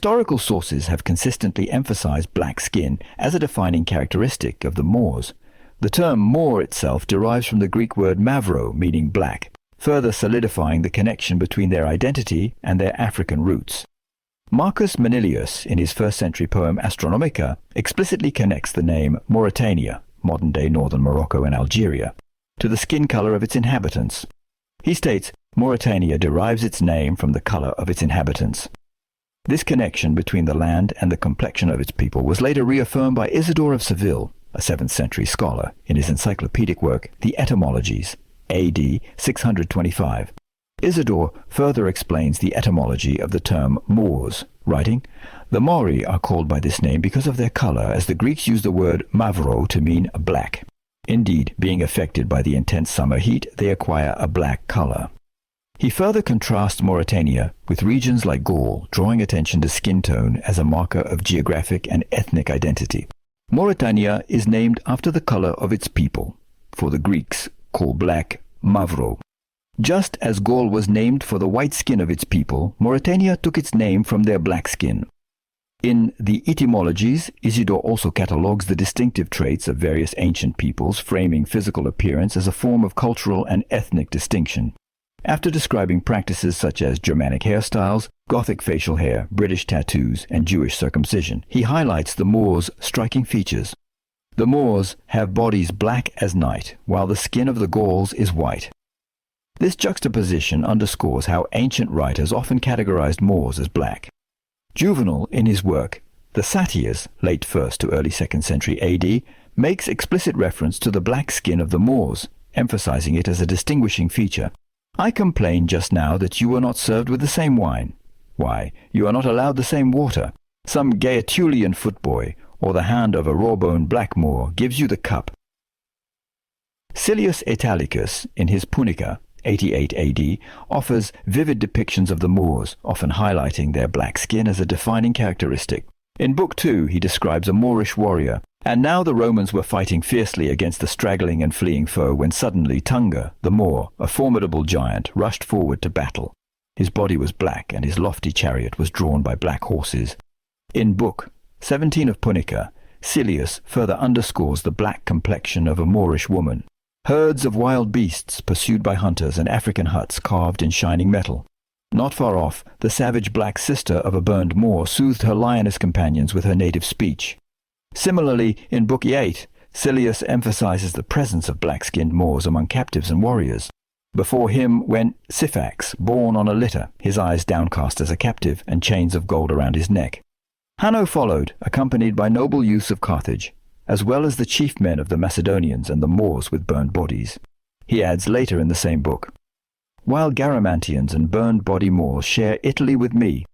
Historical sources have consistently emphasized black skin as a defining characteristic of the Moors. The term Moor itself derives from the Greek word Mavro, meaning black, further solidifying the connection between their identity and their African roots. Marcus Manilius, in his 1st century poem Astronomica, explicitly connects the name Mauritania, modern-day northern Morocco and Algeria, to the skin color of its inhabitants. He states, Mauritania derives its name from the color of its inhabitants. This connection between the land and the complexion of its people was later reaffirmed by Isidore of Seville, a 7th century scholar, in his encyclopedic work, the Etymologies, AD 625. Isidore further explains the etymology of the term Moors, writing, "The Maori are called by this name because of their color, as the Greeks use the word Mavro to mean black. Indeed, being affected by the intense summer heat, they acquire a black color." He further contrasts Mauritania with regions like Gaul, drawing attention to skin tone as a marker of geographic and ethnic identity. Mauritania is named after the color of its people, for the Greeks call black Mavro. Just as Gaul was named for the white skin of its people, Mauritania took its name from their black skin. In the Etymologies, Isidore also catalogues the distinctive traits of various ancient peoples, framing physical appearance as a form of cultural and ethnic distinction. After describing practices such as Germanic hairstyles, Gothic facial hair, British tattoos, and Jewish circumcision, he highlights the Moors' striking features. The Moors have bodies black as night, while the skin of the Gauls is white. This juxtaposition underscores how ancient writers often categorized Moors as black. Juvenal, in his work, The Satires, late 1st to early 2nd century AD, makes explicit reference to the black skin of the Moors, emphasizing it as a distinguishing feature. "I complained just now that you were not served with the same wine. Why, you are not allowed the same water. Some Gaetulian footboy, or the hand of a raw-boned black Moor, gives you the cup." Silius Italicus, in his Punica, 88 AD, offers vivid depictions of the Moors, often highlighting their black skin as a defining characteristic. In Book 2, he describes a Moorish warrior. "And now the Romans were fighting fiercely against the straggling and fleeing foe when suddenly Tunga, the Moor, a formidable giant, rushed forward to battle. His body was black and his lofty chariot was drawn by black horses." In Book 17 of Punica, Silius further underscores the black complexion of a Moorish woman. Herds of wild beasts pursued by hunters and African huts carved in shining metal. Not far off, the savage black sister of a burned Moor soothed her lioness companions with her native speech. Similarly, in Book 8, Silius emphasizes the presence of black-skinned Moors among captives and warriors. Before him went Syphax, borne on a litter, his eyes downcast as a captive and chains of gold around his neck. Hanno followed, accompanied by noble youths of Carthage, as well as the chief men of the Macedonians and the Moors with burned bodies. He adds later in the same book, "While Garamantians and burned body Moors share Italy with me."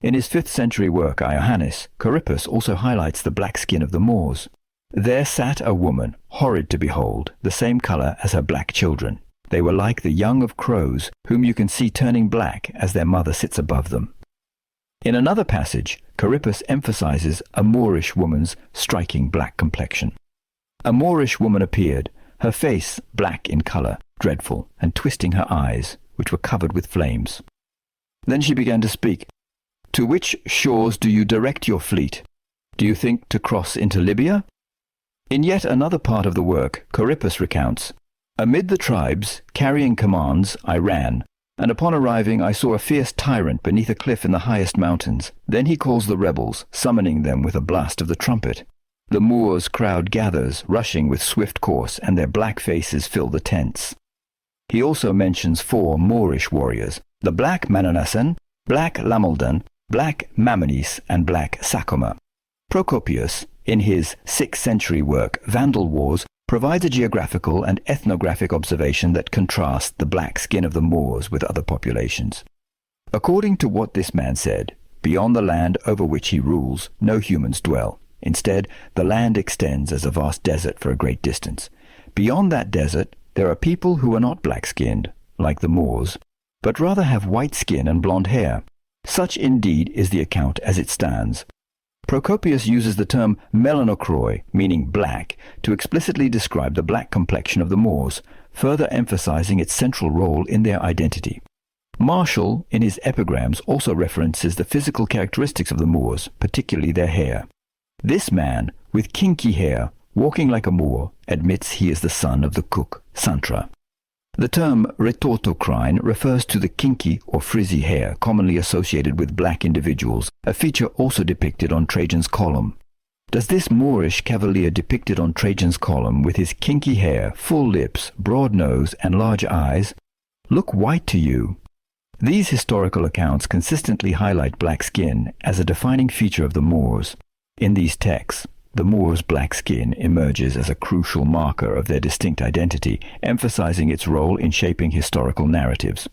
In his 5th century work, Iohannis, Corippus also highlights the black skin of the Moors. "There sat a woman, horrid to behold, the same color as her black children. They were like the young of crows, whom you can see turning black as their mother sits above them." In another passage, Corippus emphasizes a Moorish woman's striking black complexion. "A Moorish woman appeared, her face black in color, dreadful, and twisting her eyes, which were covered with flames. Then she began to speak. 'To which shores do you direct your fleet? Do you think to cross into Libya?' In yet another part of the work, Corippus recounts, "Amid the tribes, carrying commands, I ran, and upon arriving I saw a fierce tyrant beneath a cliff in the highest mountains. Then he calls the rebels, summoning them with a blast of the trumpet. The Moors' crowd gathers, rushing with swift course, and their black faces fill the tents." He also mentions 4 Moorish warriors, the black Mananasan, black Lamaldan, black Mamonis, and black Sacoma. Procopius, in his 6th century work Vandal Wars, provides a geographical and ethnographic observation that contrasts the black skin of the Moors with other populations. According to what this man said, beyond the land over which he rules, no humans dwell. Instead, the land extends as a vast desert for a great distance. Beyond that desert, there are people who are not black-skinned, like the Moors, but rather have white skin and blonde hair. Such indeed is the account as it stands. Procopius uses the term melanochroi, meaning black, to explicitly describe the black complexion of the Moors, further emphasizing its central role in their identity. Martial, in his Epigrams, also references the physical characteristics of the Moors, particularly their hair. This man, with kinky hair, walking like a Moor, admits he is the son of the cook, Santra. The term retortocrine refers to the kinky or frizzy hair commonly associated with black individuals, a feature also depicted on Trajan's column. Does this Moorish cavalier depicted on Trajan's column with his kinky hair, full lips, broad nose, and large eyes look white to you? These historical accounts consistently highlight black skin as a defining feature of the Moors. In these texts, the Moors' black skin emerges as a crucial marker of their distinct identity, emphasizing its role in shaping historical narratives.